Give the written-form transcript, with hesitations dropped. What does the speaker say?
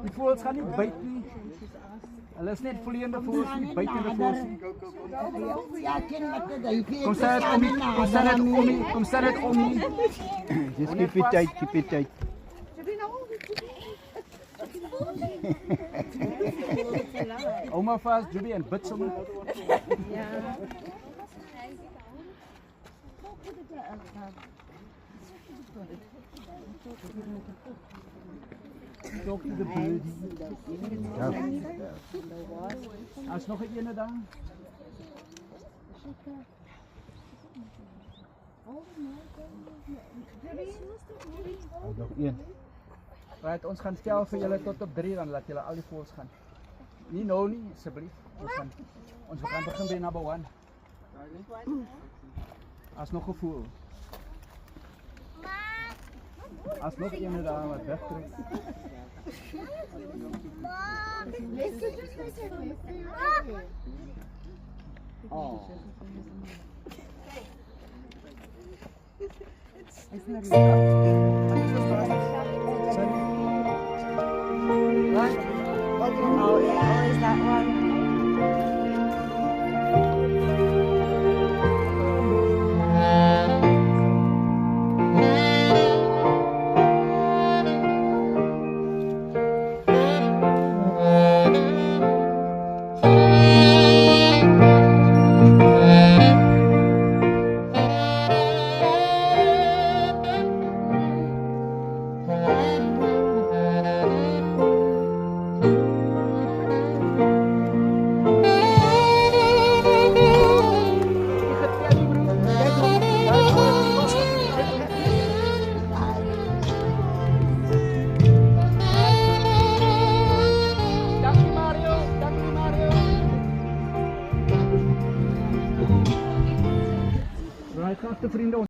Die voëls gaan nie byt nie. Hulle is net vleiende voëls, nie bytende voëls nie. Kom staan dit om nie, kom staan dit om nie, kom staan dit om nie. Just keep it tight, keep it tight. Oma vas, Juby en bid sommer. Talk to the birds. As nog 'n ene daar. Nog een. Right, ons gaan stel vir julle tot op 3 dan laat julle al die voëls gaan. Nie nou nie, asseblief. Ons gaan begin by number 1. As nog 'n voël. As nog een daar wat wegtrek. Oh. Is that one? Right, vrienden.